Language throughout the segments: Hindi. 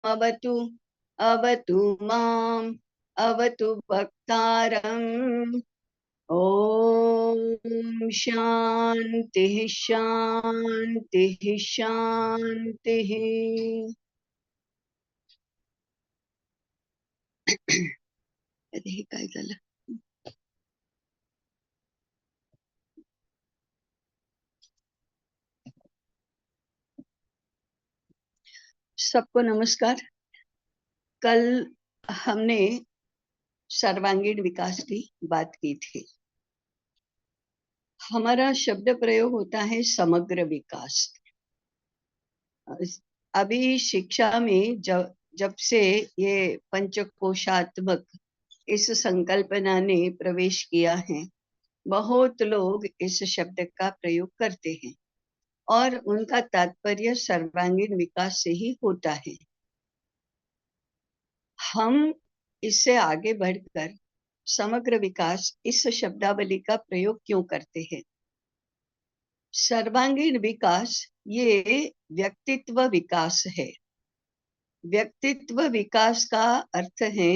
अवतु अवतु माम् अवतु भक्तारम्। ओम शांति शांति शांति। काय झालं? सबको नमस्कार। कल हमने सर्वांगीण विकास की बात की थी। हमारा शब्द प्रयोग होता है समग्र विकास। अभी शिक्षा में जब से ये पंचकोशात्मक इस संकल्पना ने प्रवेश किया है, बहुत लोग इस शब्द का प्रयोग करते हैं और उनका तात्पर्य सर्वांगीण विकास से ही होता है। हम इससे आगे बढ़कर समग्र विकास इस शब्दावली का प्रयोग क्यों करते हैं? सर्वांगीण विकास ये व्यक्तित्व विकास है। व्यक्तित्व विकास का अर्थ है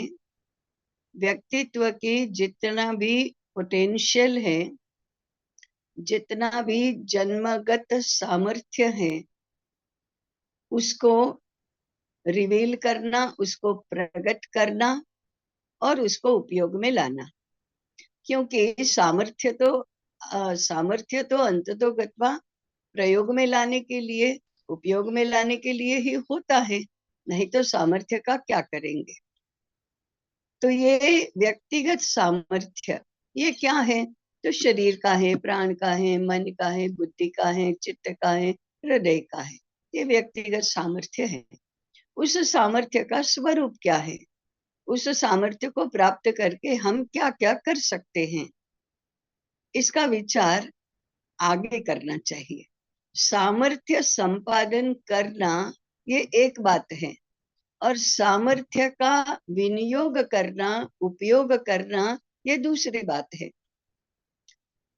व्यक्तित्व की जितना भी पोटेंशियल है, जितना भी जन्मगत सामर्थ्य है, उसको रिवील करना, उसको प्रकट करना और उसको उपयोग में लाना। क्योंकि सामर्थ्य तो अंततोगत्वा प्रयोग में लाने के लिए, उपयोग में लाने के लिए ही होता है, नहीं तो सामर्थ्य का क्या करेंगे। तो ये व्यक्तिगत सामर्थ्य ये क्या है? तो शरीर का है, प्राण का है, मन का है, बुद्धि का है, चित्त का है, हृदय का है। ये व्यक्तिगत सामर्थ्य है। उस सामर्थ्य का स्वरूप क्या है? उस सामर्थ्य को प्राप्त करके हम क्या क्या कर सकते हैं, इसका विचार आगे करना चाहिए। सामर्थ्य संपादन करना ये एक बात है और सामर्थ्य का विनियोग करना, उपयोग करना ये दूसरी बात है।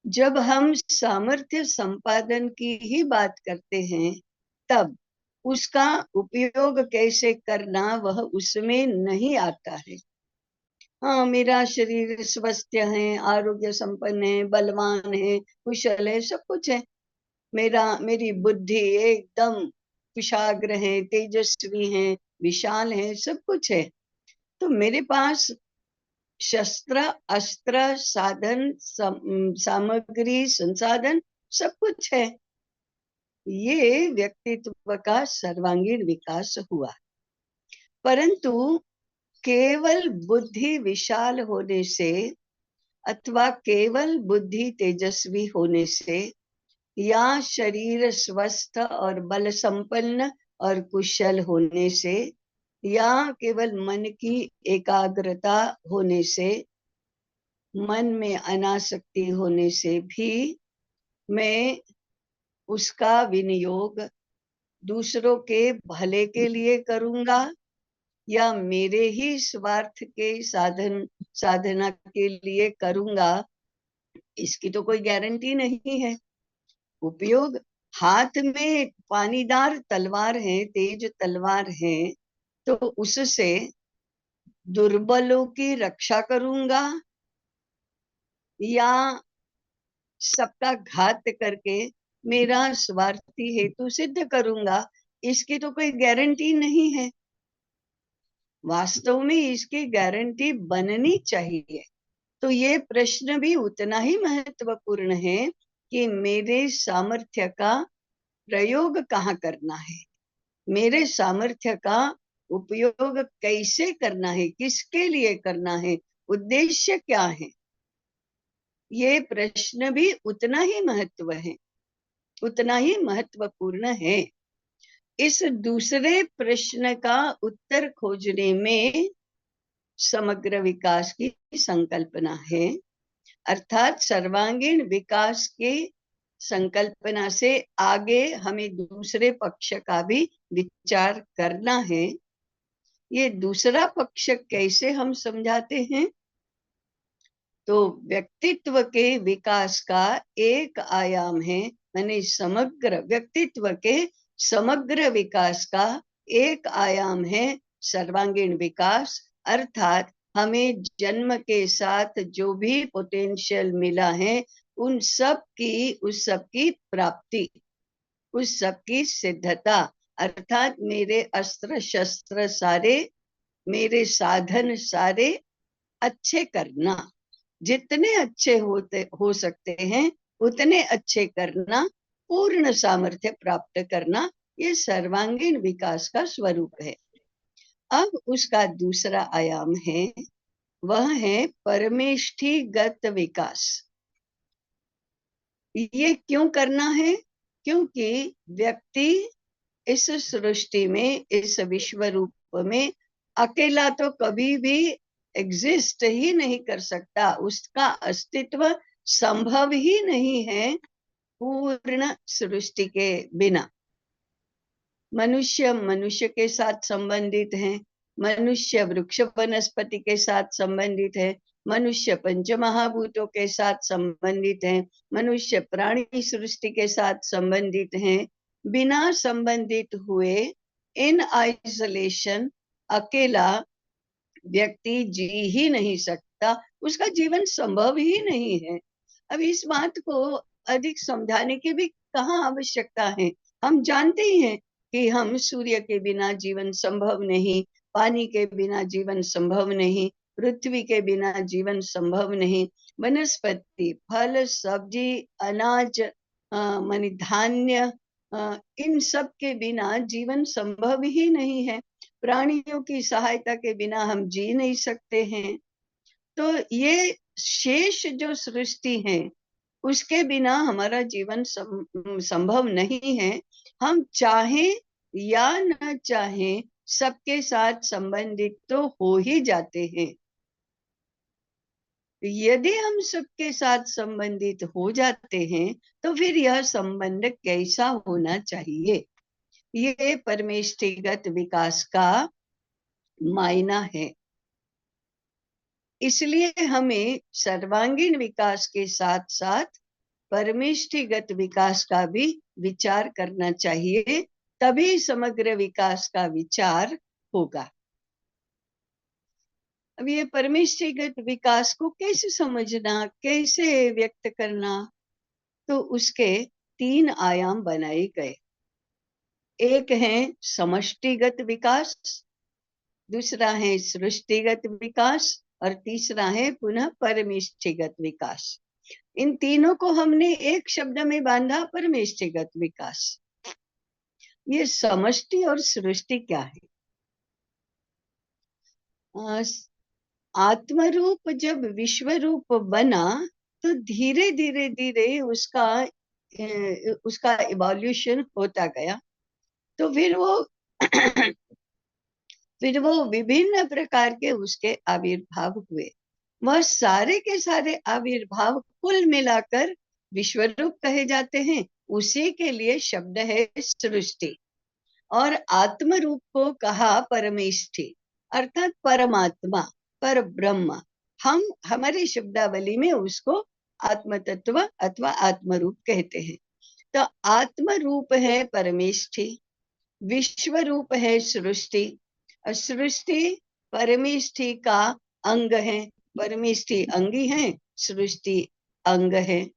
जब हम सामर्थ्य संपादन की ही बात करते हैं, तब उसका उपयोग कैसे करना वह उसमें नहीं आता है। हाँ, मेरा शरीर स्वस्थ है, आरोग्य संपन्न है, बलवान है, कुशल है, सब कुछ है। मेरी बुद्धि एकदम कुशाग्र है, तेजस्वी है, विशाल है, सब कुछ है। तो मेरे पास शस्त्र, अस्त्र, साधन, सामग्री, संसाधन सब कुछ है। ये व्यक्तित्व का सर्वांगीण विकास हुआ। परंतु केवल बुद्धि विशाल होने से अथवा केवल बुद्धि तेजस्वी होने से या शरीर स्वस्थ और बल संपन्न और कुशल होने से या केवल मन की एकाग्रता होने से, मन में अनासक्ति होने से भी मैं उसका विनियोग दूसरों के भले के लिए करूंगा या मेरे ही स्वार्थ के साधना के लिए करूंगा, इसकी तो कोई गारंटी नहीं है। उपयोग, हाथ में पानीदार तलवार है, तेज तलवार है, तो उससे दुर्बलों की रक्षा करूंगा या सबका घात करके मेरा स्वार्थी हेतु सिद्ध करूंगा, इसकी तो कोई गारंटी नहीं है। वास्तव में इसकी गारंटी बननी चाहिए। तो ये प्रश्न भी उतना ही महत्वपूर्ण है कि मेरे सामर्थ्य का प्रयोग कहाँ करना है, मेरे सामर्थ्य का उपयोग कैसे करना है, किसके लिए करना है, उद्देश्य क्या है। ये प्रश्न भी उतना ही महत्व है, उतना ही महत्वपूर्ण है। इस दूसरे प्रश्न का उत्तर खोजने में समग्र विकास की संकल्पना है। अर्थात सर्वांगीण विकास के संकल्पना से आगे हमें दूसरे पक्ष का भी विचार करना है। ये दूसरा पक्ष कैसे हम समझाते हैं? तो व्यक्तित्व के विकास का एक आयाम है, माने समग्र व्यक्तित्व के समग्र विकास का एक आयाम है सर्वांगीण विकास, अर्थात हमें जन्म के साथ जो भी पोटेंशियल मिला है उस सब की प्राप्ति, उस सब की सिद्धता, अर्थात मेरे अस्त्र शस्त्र सारे, मेरे साधन सारे अच्छे करना, जितने अच्छे हो सकते हैं उतने अच्छे करना, पूर्ण सामर्थ्य प्राप्त करना, ये सर्वांगीण विकास का स्वरूप है। अब उसका दूसरा आयाम है, वह है परमेष्ठिगत विकास। ये क्यों करना है? क्योंकि व्यक्ति इस सृष्टि में, इस विश्व रूप में अकेला तो कभी भी एग्जिस्ट ही नहीं कर सकता, उसका अस्तित्व संभव ही नहीं है पूर्ण सृष्टि के बिना। मनुष्य मनुष्य के साथ संबंधित है, मनुष्य वृक्ष वनस्पति के साथ संबंधित है, मनुष्य पंच महाभूतों के साथ संबंधित है, मनुष्य प्राणी सृष्टि के साथ संबंधित है। बिना संबंधित हुए इन आइसोलेशन अकेला व्यक्ति जी ही नहीं सकता, उसका जीवन संभव ही नहीं है। अब इस बात को अधिक समझाने की भी कहाँ आवश्यकता है। हम जानते ही हैं कि हम सूर्य के बिना जीवन संभव नहीं, पानी के बिना जीवन संभव नहीं, पृथ्वी के बिना जीवन संभव नहीं, वनस्पति, फल, सब्जी, अनाज, मानी धान्य, इन सब के बिना जीवन संभव ही नहीं है। प्राणियों की सहायता के बिना हम जी नहीं सकते हैं। तो ये शेष जो सृष्टि है उसके बिना हमारा जीवन संभव नहीं है। हम चाहें या न चाहें सबके साथ संबंधित तो हो ही जाते हैं। यदि हम सबके साथ संबंधित हो जाते हैं तो फिर यह संबंध कैसा होना चाहिए, ये परमेष्ठिगत विकास का मायना है। इसलिए हमें सर्वांगीण विकास के साथ साथ परमेष्ठिगत विकास का भी विचार करना चाहिए, तभी समग्र विकास का विचार होगा। अब ये परमेष्ठिगत विकास को कैसे समझना, कैसे व्यक्त करना, तो उसके 3 आयाम बनाए गए। एक है समष्टिगत विकास, दूसरा है सृष्टिगत विकास और तीसरा है पुनः परमेष्ठिगत विकास। इन तीनों को हमने एक शब्द में बांधा, परमेष्ठिगत विकास। ये समष्टि और सृष्टि क्या है? आत्मरूप जब विश्व रूप बना तो धीरे धीरे धीरे उसका इवोल्यूशन होता गया। तो फिर वो विभिन्न प्रकार के उसके आविर्भाव हुए। वह सारे के सारे आविर्भाव कुल मिलाकर विश्वरूप कहे जाते हैं। उसी के लिए शब्द है सृष्टि। और आत्म रूप को कहा परमेष्ठि, अर्थात परमात्मा, पर ब्रह्म। हम हमारी शब्दावली में उसको आत्म तत्व अथवा आत्म रूप कहते हैं। तो आत्म रूप है परमेष्ठि, विश्व रूप है सृष्टि, और सृष्टि परमेष्ठि का अंग है। परमेष्ठि अंगी है, सृष्टि अंग है।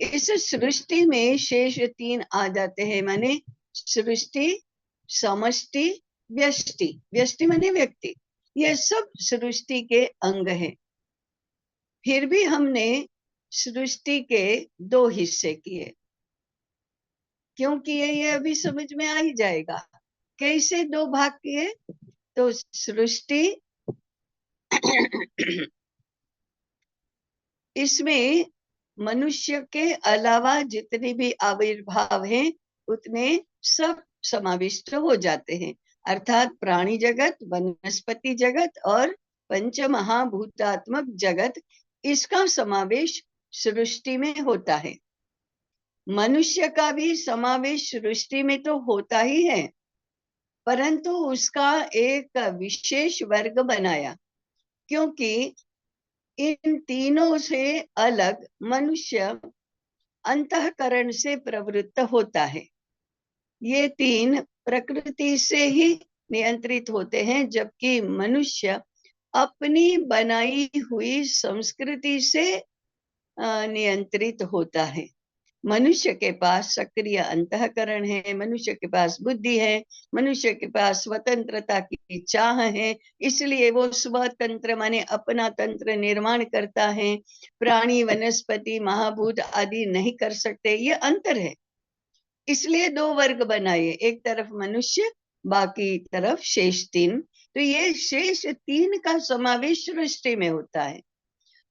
इस सृष्टि में शेष 3 आ जाते हैं, माने सृष्टि, समष्टि, व्यष्टि। व्यष्टि माने व्यक्ति। ये सब सृष्टि के अंग हैं। फिर भी हमने सृष्टि के 2 हिस्से किए। क्यों किए ये अभी समझ में आ ही जाएगा। कैसे 2 भाग किए? तो सृष्टि इसमें मनुष्य के अलावा जितने भी आविर्भाव हैं उतने सब समाविष्ट हो जाते हैं, अर्थात प्राणी जगत, वनस्पति जगत और पंच महाभूतात्मक जगत, इसका समावेश सृष्टि में होता है। मनुष्य का भी समावेश सृष्टि में तो होता ही है, परंतु उसका एक विशेष वर्ग बनाया, क्योंकि इन तीनों से अलग मनुष्य अंतःकरण से प्रवृत्त होता है। ये 3 प्रकृति से ही नियंत्रित होते हैं, जबकि मनुष्य अपनी बनाई हुई संस्कृति से नियंत्रित होता है। मनुष्य के पास सक्रिय अंतःकरण है, मनुष्य के पास बुद्धि है, मनुष्य के पास स्वतंत्रता की चाह है, इसलिए वो स्वतंत्र माने अपना तंत्र निर्माण करता है। प्राणी, वनस्पति, महाभूत आदि नहीं कर सकते, ये अंतर है। इसलिए दो वर्ग बनाए, एक तरफ मनुष्य, बाकी तरफ शेष तीन। तो ये शेष तीन का समावेश सृष्टि में होता है।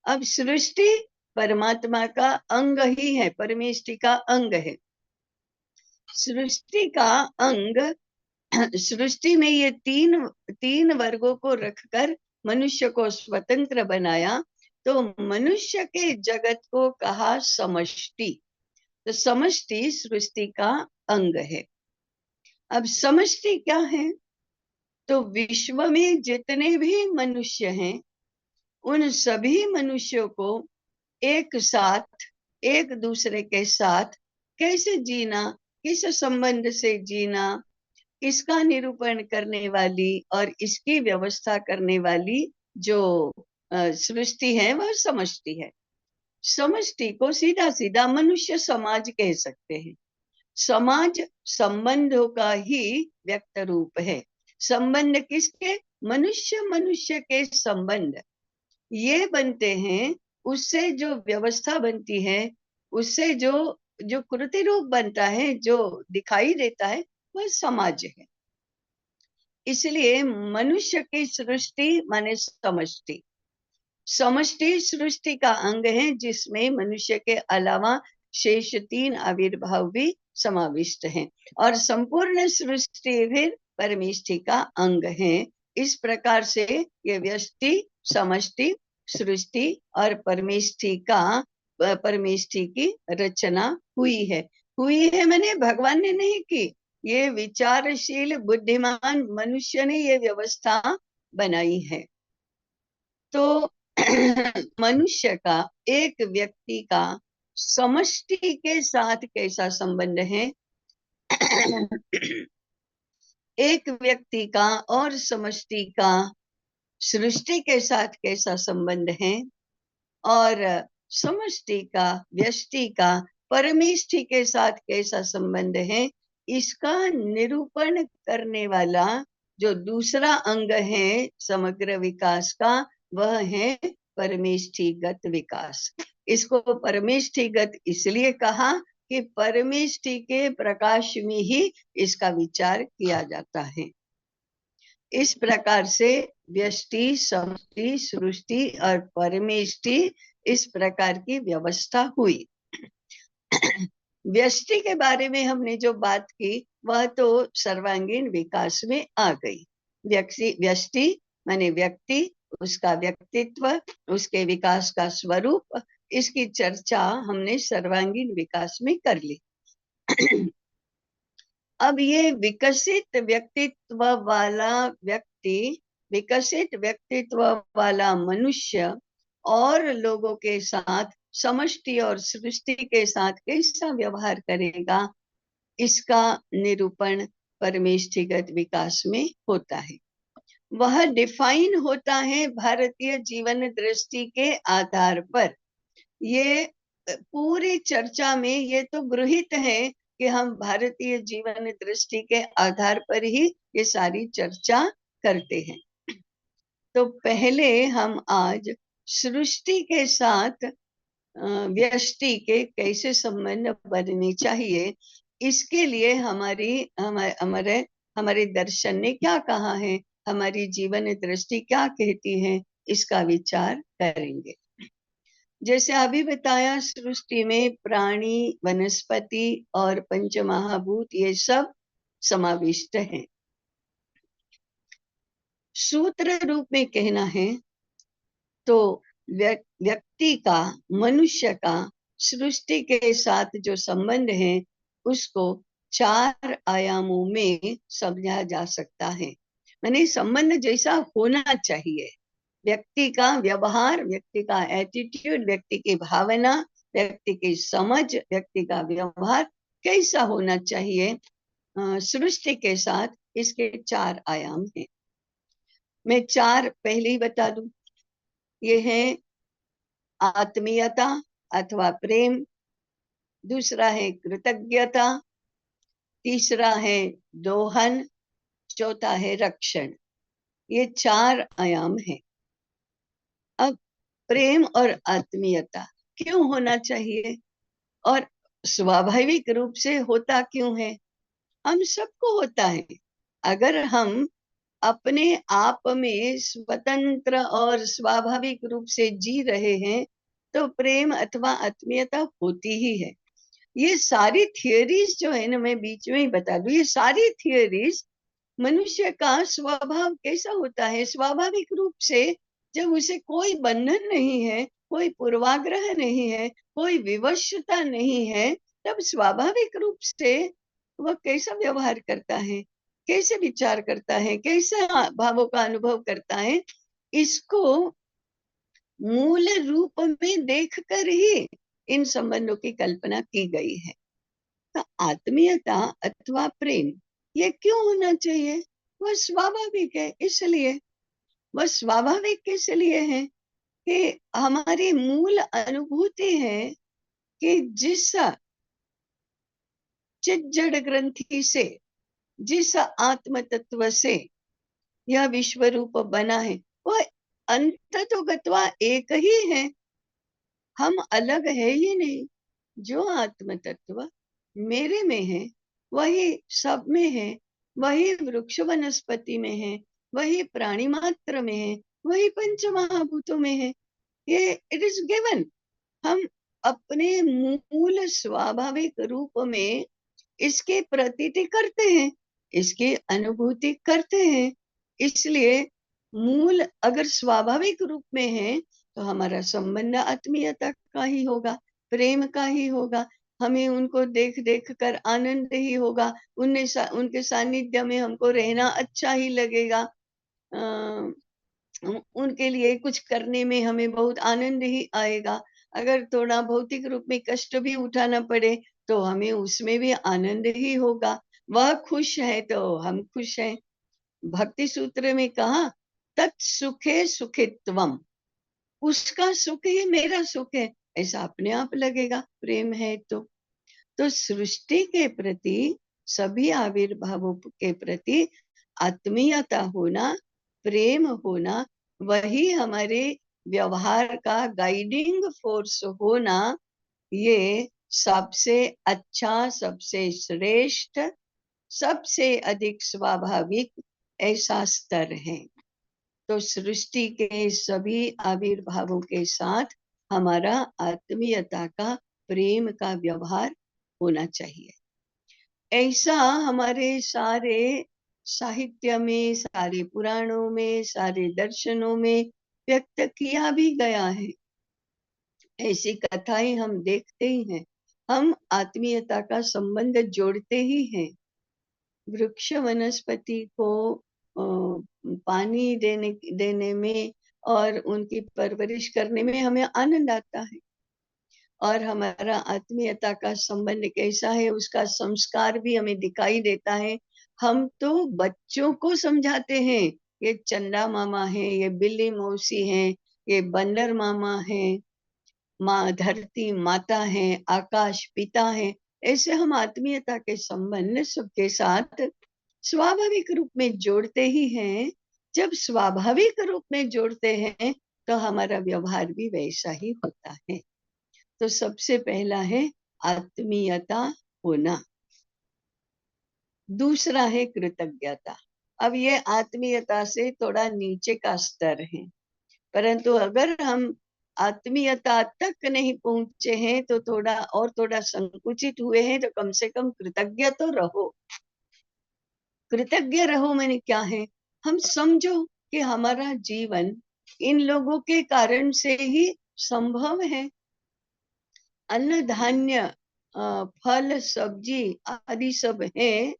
अब सृष्टि परमात्मा का अंग ही है, परमेष्टि का अंग है। सृष्टि का अंग, सृष्टि में ये तीन वर्गों को रखकर मनुष्य को स्वतंत्र बनाया, तो मनुष्य के जगत को कहा समष्टि। तो समष्टि सृष्टि का अंग है। अब समष्टि क्या है? तो विश्व में जितने भी मनुष्य हैं, उन सभी मनुष्यों को एक साथ, एक दूसरे के साथ कैसे जीना, किस संबंध से जीना, इसका निरूपण करने वाली और इसकी व्यवस्था करने वाली जो सृष्टि है, वह समष्टि है। समष्टि को सीधा सीधा मनुष्य समाज कह सकते हैं। समाज संबंधों का ही व्यक्त रूप है। संबंध किसके? मनुष्य मनुष्य के संबंध ये बनते हैं, उससे जो व्यवस्था बनती है, उससे जो जो कृति रूप बनता है, जो दिखाई देता है, वह समाज है। इसलिए मनुष्य की सृष्टि माने समष्टि। समष्टि सृष्टि का अंग है, जिसमें मनुष्य के अलावा शेष तीन आविर्भाव भी समाविष्ट हैं, और संपूर्ण सृष्टि फिर परमेष्टि का अंग है। इस प्रकार से ये व्यष्टि, समष्टि, सृष्टि और परमेष्टि की रचना हुई है मैंने भगवान ने नहीं की, ये विचारशील बुद्धिमान मनुष्य ने ये व्यवस्था बनाई है। तो मनुष्य का, एक व्यक्ति का समष्टि के साथ कैसा संबंध है, एक व्यक्ति का और समष्टि का सृष्टि के साथ कैसा संबंध है, और समष्टि का, व्यष्टि का परमेष्टि के साथ कैसा संबंध है, इसका निरूपण करने वाला जो दूसरा अंग है समग्र विकास का, वह है परमेष्टिगत विकास। इसको परमेष्टिगत इसलिए कहा कि परमेष्टि के प्रकाश में ही इसका विचार किया जाता है। इस प्रकार से व्यष्टि, समष्टि, सृष्टि और परमेष्टि, इस प्रकार की व्यवस्था हुई। व्यष्टि के बारे में हमने जो बात की, वह तो सर्वांगीण विकास में आ गई। व्यष्टि माने व्यक्ति, उसका व्यक्तित्व, उसके विकास का स्वरूप, इसकी चर्चा हमने सर्वांगीण विकास में कर ली। अब ये विकसित व्यक्तित्व वाला व्यक्ति, विकसित व्यक्तित्व वाला मनुष्य और लोगों के साथ, समष्टि और सृष्टि के साथ कैसा व्यवहार करेगा, इसका निरूपण परमेष्टिगत विकास में होता है। वह डिफाइन होता है भारतीय जीवन दृष्टि के आधार पर। ये पूरी चर्चा में ये तो गृहीत है कि हम भारतीय जीवन दृष्टि के आधार पर ही ये सारी चर्चा करते हैं। तो पहले हम आज सृष्टि के साथ व्यष्टि के कैसे संबंध बनने चाहिए, इसके लिए हमारे दर्शन ने क्या कहा है, हमारी जीवन दृष्टि क्या कहती है, इसका विचार करेंगे। जैसे अभी बताया, सृष्टि में प्राणी, वनस्पति और पंचमहाभूत ये सब समाविष्ट हैं। सूत्र रूप में कहना है तो व्यक्ति का, मनुष्य का सृष्टि के साथ जो संबंध है, उसको 4 आयामों में समझा जा सकता है। माने संबंध जैसा होना चाहिए, व्यक्ति का व्यवहार, व्यक्ति का एटीट्यूड, व्यक्ति की भावना, व्यक्ति की समझ, व्यक्ति का व्यवहार कैसा होना चाहिए, सृष्टि के साथ इसके 4 आयाम हैं। मैं 4 पहले ही बता दूं। ये है आत्मीयता अथवा प्रेम, दूसरा है कृतज्ञता, तीसरा है दोहन, चौथा है रक्षण। ये 4 आयाम हैं। अब प्रेम और आत्मीयता क्यों होना चाहिए और स्वाभाविक रूप से होता क्यों है? हम सबको होता है। अगर हम अपने आप में स्वतंत्र और स्वाभाविक रूप से जी रहे हैं तो प्रेम अथवा आत्मीयता होती ही है। ये सारी थियरीज जो है ना, मैं बीच में ही बता दूं, ये सारी थियरीज मनुष्य का स्वभाव कैसा होता है, स्वाभाविक रूप से जब उसे कोई बंधन नहीं है, कोई पूर्वाग्रह नहीं है, कोई विवशता नहीं है, तब स्वाभाविक रूप से वह कैसा व्यवहार करता है, कैसे विचार करता है, कैसे भावों का अनुभव करता है, इसको मूल रूप में देखकर ही इन संबंधों की कल्पना की गई है। तो आत्मीयता अथवा प्रेम ये क्यों होना चाहिए? वह स्वाभाविक है, इसलिए। वह स्वाभाविक इसलिए है कि हमारी मूल अनुभूति है कि जिस चित जड़ ग्रंथि से, जिस आत्म तत्व से यह विश्व रूप बना है, वह अंततोगत्वा एक ही है। हम अलग है ही नहीं। जो आत्म तत्व मेरे में है वही सब में है, वही वृक्ष वनस्पति में है, वही प्राणी मात्र में है, वही पंच महाभूतों में है। ये इट इज गिवन। हम अपने मूल स्वाभाविक रूप में इसकी प्रतीति करते हैं, इसकी अनुभूति करते हैं। इसलिए मूल अगर स्वाभाविक रूप में है तो हमारा संबंध आत्मीयता का ही होगा, प्रेम का ही होगा। हमें उनको देख देख कर आनंद ही होगा, उनके सानिध्य में हमको रहना अच्छा ही लगेगा। उनके लिए कुछ करने में हमें बहुत आनंद ही आएगा। अगर थोड़ा भौतिक रूप में कष्ट भी उठाना पड़े तो हमें उसमें भी आनंद ही होगा। वह खुश है तो हम खुश हैं। भक्ति सूत्र में कहा तत्सुखे सुखित्वम, उसका सुख ही मेरा सुख है, ऐसा अपने आप लगेगा प्रेम है तो सृष्टि के प्रति, सभी आविर्भावों के प्रति आत्मीयता होना, प्रेम होना, वही हमारे व्यवहार का गाइडिंग फोर्स होना, ये सबसे अच्छा, सबसे श्रेष्ठ, सबसे अधिक स्वाभाविक ऐसा स्तर है। तो सृष्टि के सभी आविर्भावों के साथ हमारा आत्मीयता का, प्रेम का व्यवहार होना चाहिए। ऐसा हमारे सारे साहित्य में, सारे पुराणों में, सारे दर्शनों में व्यक्त किया भी गया है। ऐसी कथाएं हम देखते ही हैं। हम आत्मीयता का संबंध जोड़ते ही हैं। वृक्ष वनस्पति को पानी देने में और उनकी परवरिश करने में हमें आनंद आता है। और हमारा आत्मीयता का संबंध कैसा है, उसका संस्कार भी हमें दिखाई देता है। हम तो बच्चों को समझाते हैं, ये चंदा मामा है, ये बिल्ली मौसी है, ये बंदर मामा है, माँ धरती माता है, आकाश पिता है। ऐसे हम आत्मीयता के संबंध सबके साथ स्वाभाविक रूप में जोड़ते ही हैं। जब स्वाभाविक रूप में जोड़ते हैं तो हमारा व्यवहार भी वैसा ही होता है। तो सबसे पहला है आत्मीयता होना, दूसरा है कृतज्ञता। अब ये आत्मीयता से थोड़ा नीचे का स्तर है, परंतु अगर हम आत्मीयता तक नहीं पहुंचे हैं तो थोड़ा संकुचित हुए हैं, तो कम से कम कृतज्ञ तो रहो। कृतज्ञ रहो मैंने क्या है, हम समझो कि हमारा जीवन इन लोगों के कारण से ही संभव है। अन्न धान्य, फल सब्जी आदि सब है,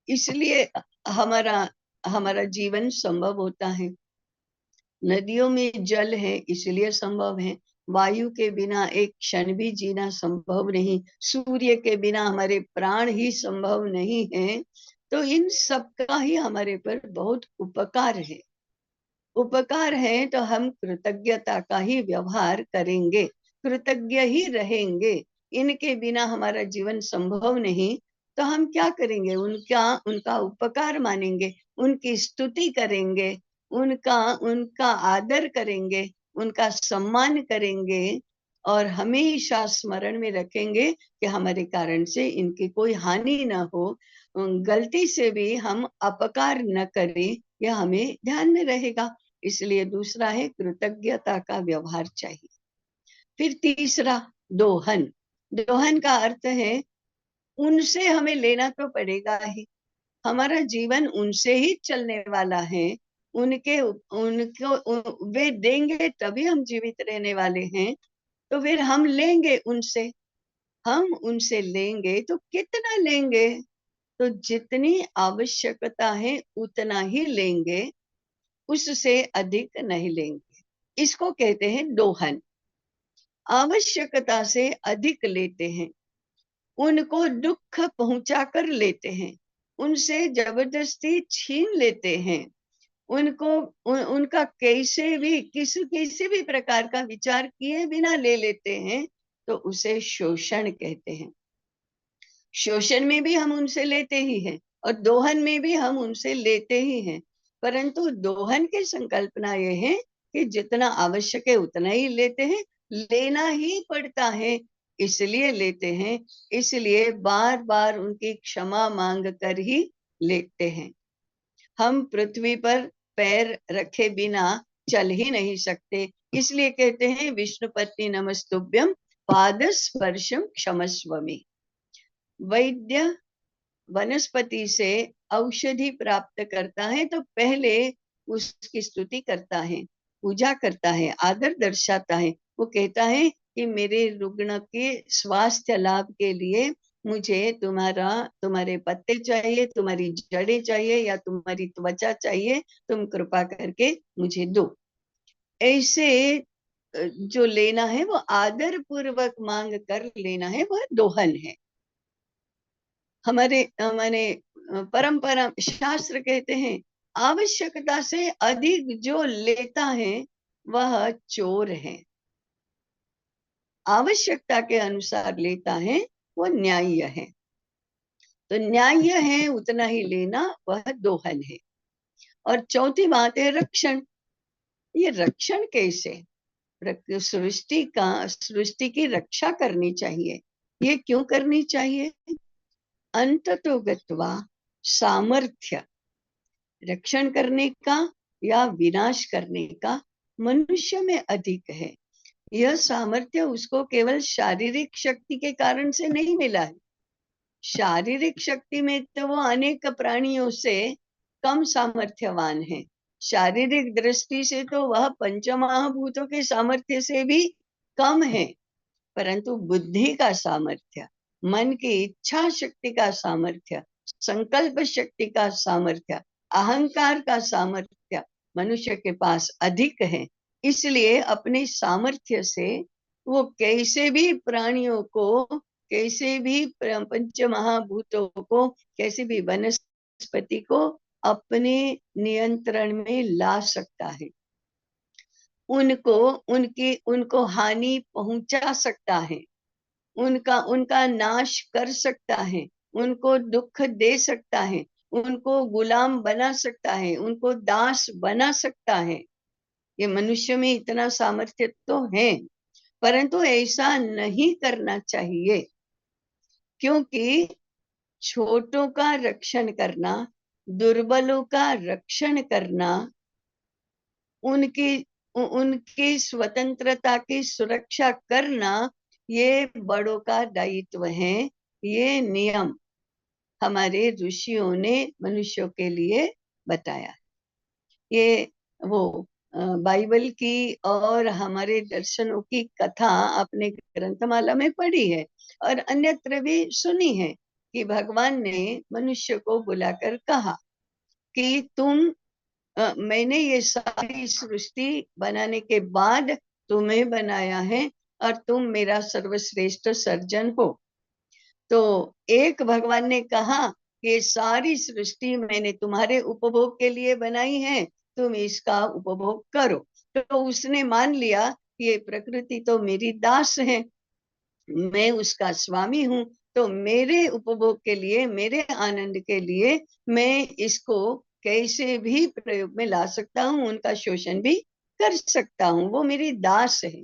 इसलिए हमारा हमारा जीवन संभव होता है। नदियों में जल है इसलिए संभव है, वायु के बिना एक क्षण भी जीना संभव नहीं, सूर्य के बिना हमारे प्राण ही संभव नहीं है। तो इन सब का ही हमारे पर बहुत उपकार है। उपकार है तो हम कृतज्ञता का ही व्यवहार करेंगे, कृतज्ञ ही रहेंगे। इनके बिना हमारा जीवन संभव नहीं, तो हम क्या करेंगे? उनका उनका उपकार मानेंगे, उनकी स्तुति करेंगे, उनका उनका आदर करेंगे, उनका सम्मान करेंगे और हमेशा स्मरण में रखेंगे कि हमारे कारण से इनकी कोई हानि न हो, गलती से भी हम अपकार न करें, यह हमें ध्यान में रहेगा। इसलिए दूसरा है कृतज्ञता का व्यवहार चाहिए। फिर तीसरा दोहन। दोहन का अर्थ है उनसे हमें लेना तो पड़ेगा ही, हमारा जीवन उनसे ही चलने वाला है। उनके उनको वे देंगे तभी हम जीवित रहने वाले हैं, तो फिर हम लेंगे उनसे। हम उनसे लेंगे तो कितना लेंगे? तो जितनी आवश्यकता है उतना ही लेंगे, उससे अधिक नहीं लेंगे। इसको कहते हैं दोहन। आवश्यकता से अधिक लेते हैं, उनको दुख पहुंचा कर लेते हैं, उनसे जबरदस्ती छीन लेते हैं, उनका कैसे भी किसी भी प्रकार का विचार किए बिना ले लेते हैं, तो उसे शोषण कहते हैं। शोषण में भी हम उनसे लेते ही हैं और दोहन में भी हम उनसे लेते ही हैं, परंतु दोहन की संकल्पना यह है कि जितना आवश्यक है उतना ही लेते हैं, लेना ही पड़ता है, इसलिए लेते हैं, इसलिए बार बार उनकी क्षमा मांग कर ही लेते हैं। हम पृथ्वी पर पैर रखे बिना चल ही नहीं सकते, इसलिए कहते हैं विष्णुपत्नी नमस्तुभ्यम पाद स्पर्शम क्षमस्वमी। वैद्य वनस्पति से औषधि प्राप्त करता है तो पहले उसकी स्तुति करता है, पूजा करता है, आदर दर्शाता है। वो कहता है कि मेरे रुग्ण के स्वास्थ्य लाभ के लिए मुझे तुम्हारे पत्ते चाहिए, तुम्हारी जड़ें चाहिए या तुम्हारी त्वचा चाहिए, तुम कृपा करके मुझे दो। ऐसे जो लेना है वो आदर पूर्वक मांग कर लेना है, वह दोहन है। हमारे परंपरा शास्त्र कहते हैं आवश्यकता से अधिक जो लेता है वह चोर है, आवश्यकता के अनुसार लेता है वो न्याय्य है। तो न्याय्य है उतना ही लेना, वह दोहन है। और चौथी बात है रक्षण। ये रक्षण कैसे? सृष्टि की रक्षा करनी चाहिए। ये क्यों करनी चाहिए? अंततो गत्वा सामर्थ्य रक्षण करने का या विनाश करने का मनुष्य में अधिक है। यह सामर्थ्य उसको केवल शारीरिक शक्ति के कारण से नहीं मिला है। शारीरिक शक्ति में तो वो अनेक प्राणियों से कम सामर्थ्यवान है, शारीरिक दृष्टि से तो वह पंचमहाभूतों के सामर्थ्य से भी कम है, परंतु बुद्धि का सामर्थ्य, मन की इच्छा शक्ति का सामर्थ्य, संकल्प शक्ति का सामर्थ्य, अहंकार का सामर्थ्य मनुष्य के पास अधिक है। इसलिए अपने सामर्थ्य से वो कैसे भी प्राणियों को, कैसे भी पंच महाभूतों को, कैसे भी वनस्पति को अपने नियंत्रण में ला सकता है, उनको हानि पहुंचा सकता है, उनका नाश कर सकता है, उनको दुख दे सकता है, उनको गुलाम बना सकता है, उनको दास बना सकता है। ये मनुष्य में इतना सामर्थ्य तो है, परंतु ऐसा नहीं करना चाहिए, क्योंकि छोटों का रक्षण करना, दुर्बलों का रक्षण करना, उनकी स्वतंत्रता की सुरक्षा करना, ये बड़ों का दायित्व है। ये नियम हमारे ऋषियों ने मनुष्यों के लिए बताया। ये वो बाइबल की और हमारे दर्शनों की कथा अपने ग्रंथमाला में पढ़ी है और अन्यत्र भी सुनी है कि भगवान ने मनुष्य को बुलाकर कहा कि मैंने ये सारी सृष्टि बनाने के बाद तुम्हें बनाया है और तुम मेरा सर्वश्रेष्ठ सर्जन हो। तो एक भगवान ने कहा कि सारी सृष्टि मैंने तुम्हारे उपभोग के लिए बनाई है, तुम इसका उपभोग करो। तो उसने मान लिया कि ये प्रकृति तो मेरी दास है, मैं उसका स्वामी हूँ, तो मेरे उपभोग के लिए, मेरे आनंद के लिए मैं इसको कैसे भी प्रयोग में ला सकता हूँ, उनका शोषण भी कर सकता हूँ, वो मेरी दास है।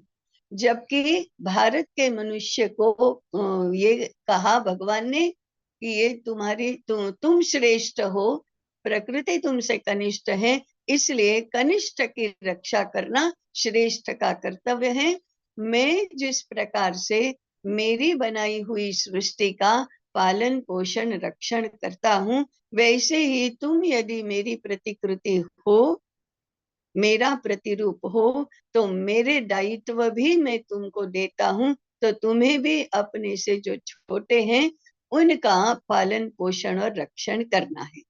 जबकि भारत के मनुष्य को ये कहा भगवान ने कि ये तुम श्रेष्ठ हो, प्रकृति तुमसे कनिष्ठ है, इसलिए कनिष्ठ की रक्षा करना श्रेष्ठ का कर्तव्य है। मैं जिस प्रकार से मेरी बनाई हुई सृष्टि का पालन पोषण रक्षण करता हूँ, वैसे ही तुम यदि मेरी प्रतिकृति हो, मेरा प्रतिरूप हो, तो मेरे दायित्व भी मैं तुमको देता हूँ। तो तुम्हें भी अपने से जो छोटे हैं उनका पालन पोषण और रक्षण करना है।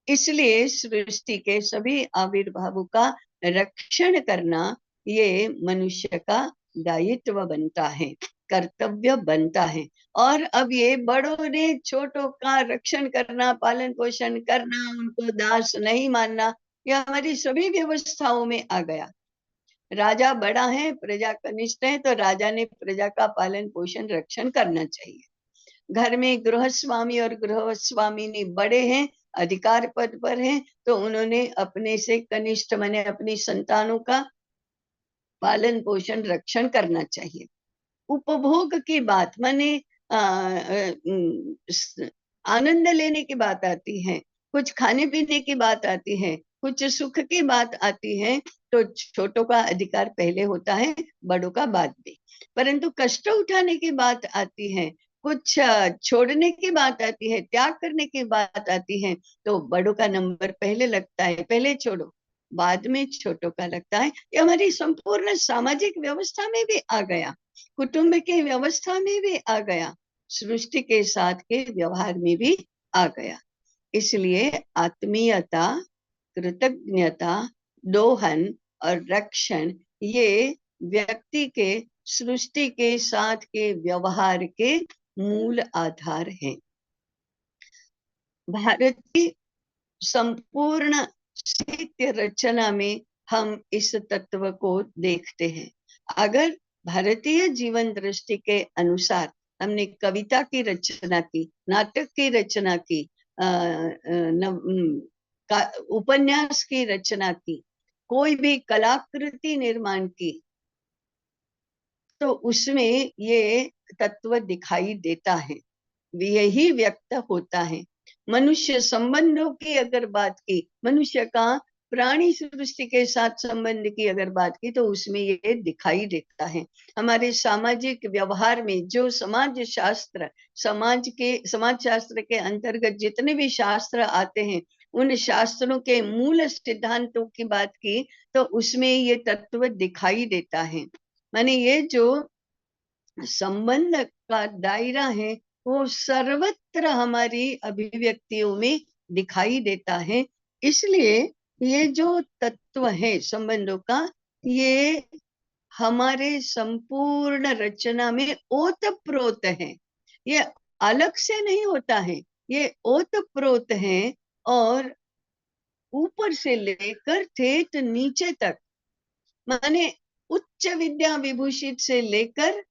इसलिए सृष्टि के सभी आविर्भावों का रक्षण करना ये मनुष्य का दायित्व बनता है, कर्तव्य बनता है। और अब ये बड़ों ने छोटों का रक्षण करना, पालन पोषण करना, उनको दास नहीं मानना, यह हमारी सभी व्यवस्थाओं में आ गया। राजा बड़ा है, प्रजा कनिष्ठ है, तो राजा ने प्रजा का पालन पोषण रक्षण करना चाहिए। घर में गृहस्वामी और गृहस्वामिनी बड़े हैं, अधिकार पद पर हैं, तो उन्होंने अपने से कनिष्ठ माने अपनी संतानों का पालन पोषण रक्षण करना चाहिए। उपभोग की बात माने आनंद लेने की बात आती है, कुछ खाने पीने की बात आती है, कुछ सुख की बात आती है, तो छोटों का अधिकार पहले होता है, बड़ों का बाद में। परंतु कष्ट उठाने की बात आती है, कुछ छोड़ने की बात आती है, त्याग करने की बात आती है, तो बड़ों का नंबर पहले लगता है, पहले छोड़ो बाद में छोटों का लगता है। ये हमारी संपूर्ण सामाजिक व्यवस्था में भी आ गया, कुटुंब की व्यवस्था में भी आ गया, सृष्टि के साथ के व्यवहार में भी आ गया। इसलिए आत्मीयता, कृतज्ञता, दोहन और रक्षण ये व्यक्ति के सृष्टि के साथ के व्यवहार के मूल आधार हैं। भारतीय संपूर्ण साहित्य रचना में हम इस तत्व को देखते हैं। अगर भारतीय जीवन दृष्टि के अनुसार हमने कविता की रचना की, नाटक की रचना की, उपन्यास की रचना की, कोई भी कलाकृति निर्माण की, तो उसमें ये तत्व दिखाई देता है, यही व्यक्त होता है। मनुष्य संबंधों की अगर बात की, मनुष्य का प्राणी सृष्टि के साथ संबंध की अगर बात की, तो उसमें ये दिखाई देता है। हमारे सामाजिक व्यवहार में जो समाज शास्त्र, समाज शास्त्र के अंतर्गत जितने भी शास्त्र आते हैं, उन शास्त्रों के मूल सिद्धांतों की बात की, तो उसमें ये तत्व दिखाई देता है। माने ये जो संबंध का दायरा है, वो सर्वत्र हमारी अभिव्यक्तियों में दिखाई देता है। इसलिए ये जो तत्व है संबंधों का, ये हमारे संपूर्ण रचना में ओतप्रोत है, ये अलग से नहीं होता है, ये ओतप्रोत है। और ऊपर से लेकर ठेठ नीचे तक, माने उच्च विद्या विभूषित से लेकर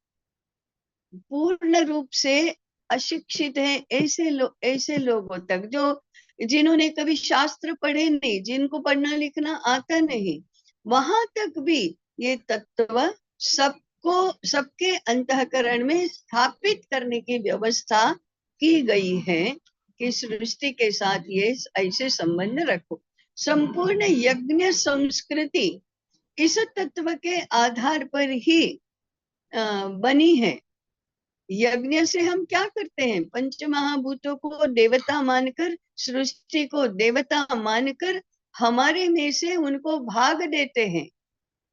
पूर्ण रूप से अशिक्षित है, ऐसे लोगों तक, जो जिन्होंने कभी शास्त्र पढ़े नहीं, जिनको पढ़ना लिखना आता नहीं, वहां तक भी ये तत्व सबको, सबके अंतःकरण में स्थापित करने की व्यवस्था की गई है कि सृष्टि के साथ ये ऐसे संबंध रखो। संपूर्ण यज्ञ संस्कृति इस तत्व के आधार पर ही बनी है। यज्ञ से हम क्या करते हैं, पंच महाभूतों को देवता मानकर, सृष्टि को देवता मानकर हमारे में से उनको भाग देते हैं,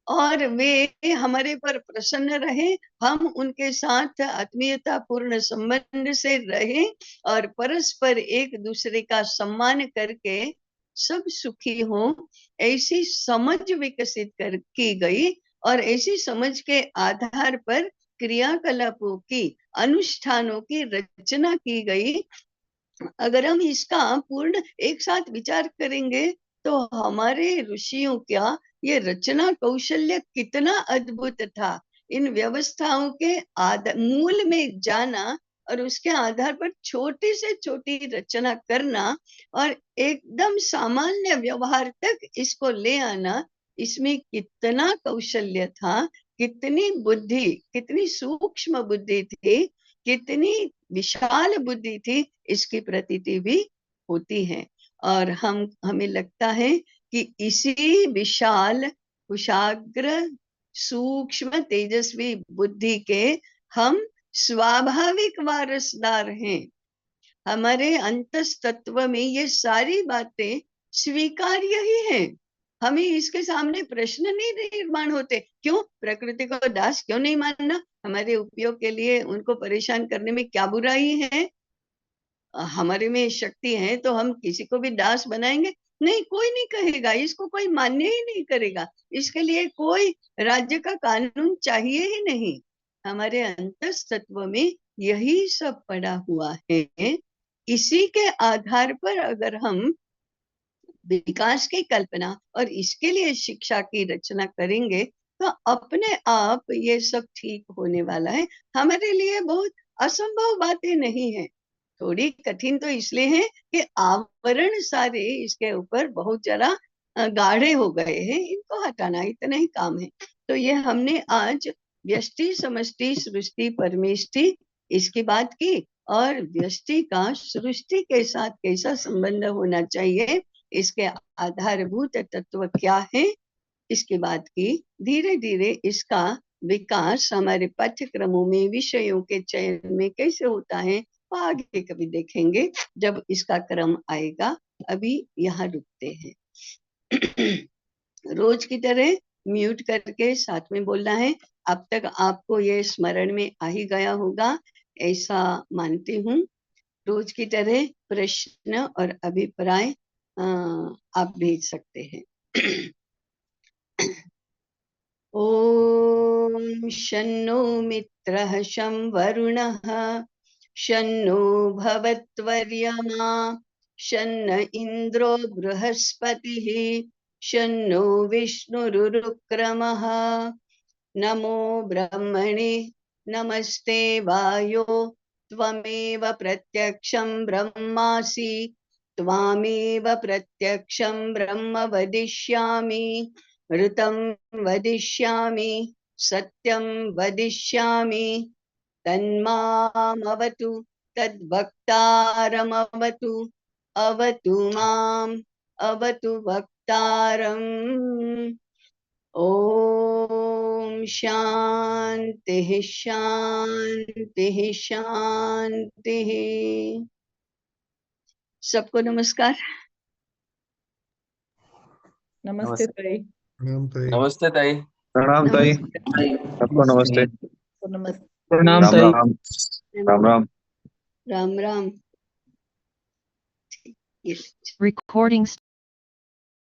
और वे हमारे पर प्रसन्न रहे, हम उनके साथ आत्मीयता पूर्ण संबंध से रहे, और परस्पर एक दूसरे का सम्मान करके सब सुखी हो, ऐसी समझ विकसित की गई। और ऐसी समझ के आधार पर क्रियाकलापों की, अनुष्ठानों की रचना की गई। अगर हम इसका पूर्ण एक साथ विचार करेंगे तो हमारे ऋषियों का ये रचना कौशल्य कितना अद्भुत था। इन व्यवस्थाओं के मूल में जाना और उसके आधार पर छोटी से छोटी रचना करना और एकदम सामान्य व्यवहार तक इसको ले आना, इसमें कितना कौशल्य था, कितनी बुद्धि, कितनी सूक्ष्म बुद्धि थी, कितनी विशाल बुद्धि थी, इसकी प्रतीति भी होती है। और हमें लगता है कि इसी विशाल, कुशाग्र, सूक्ष्म, तेजस्वी बुद्धि के हम स्वाभाविक वारसदार हैं। हमारे अंतस्तत्व में ये सारी बातें स्वीकार्य ही है। हमें इसके सामने प्रश्न नहीं निर्माण होते। क्यों? प्रकृति को दास क्यों नहीं मानना? हमारे उपयोग के लिए उनको परेशान करने में क्या बुराई है? हमारे में शक्ति है तो हम किसी को भी दास बनाएंगे? नहीं, कोई नहीं कहेगा, इसको कोई मान्य ही नहीं करेगा, इसके लिए कोई राज्य का कानून चाहिए ही नहीं। हमारे अंतस्तत्व में यही सब पड़ा हुआ है। इसी के आधार पर अगर हम विकास की कल्पना और इसके लिए शिक्षा की रचना करेंगे तो अपने आप ये सब ठीक होने वाला है। हमारे लिए बहुत असंभव बातें नहीं है। थोड़ी कठिन तो इसलिए है कि आवरण सारे इसके ऊपर बहुत जरा गाढ़े हो गए हैं, इनको हटाना इतना ही काम है। तो ये हमने आज व्यष्टि, समष्टि, सृष्टि, परमेष्टि इसकी बात की, और व्यष्टि का सृष्टि के साथ कैसा संबंध होना चाहिए, इसके आधारभूत तत्व क्या है, इसकी बात की। धीरे धीरे इसका विकास हमारे पाठ्यक्रमों में, विषयों के चयन में कैसे होता है वो आगे कभी देखेंगे जब इसका क्रम आएगा। अभी यहाँ रुकते हैं। रोज की तरह म्यूट करके साथ में बोलना है। अब तक आपको ये स्मरण में आ ही गया होगा ऐसा मानती हूँ। रोज की तरह प्रश्न और अभिप्राय आप भेज सकते हैं। ओम शन्नो मित्रः शं वरुणः शन्नो भवत्वर्यमा शन्न इन्द्रो बृहस्पतिः शन्नो विष्णुरुक्रमः नमो ब्रह्मणे नमस्ते वायो त्वमेव प्रत्यक्षं ब्रह्मासि त्वामेव प्रत्यक्षं ब्रह्म वदिष्यामि ऋतं वदिष्यामि सत्यं वदिष्यामि तन्मामवतु तद्वक्तारमवतु अवतु माम् अवतु वक्तारम्। ओम शांतिः शांतिः शांतिः। सबको नमस्कार। नमस्ते ताई। नमस्ते ताई। प्रणाम ताई, सबको नमस्ते। नमस्ते। प्रणाम ताई। राम राम। राम राम। Recording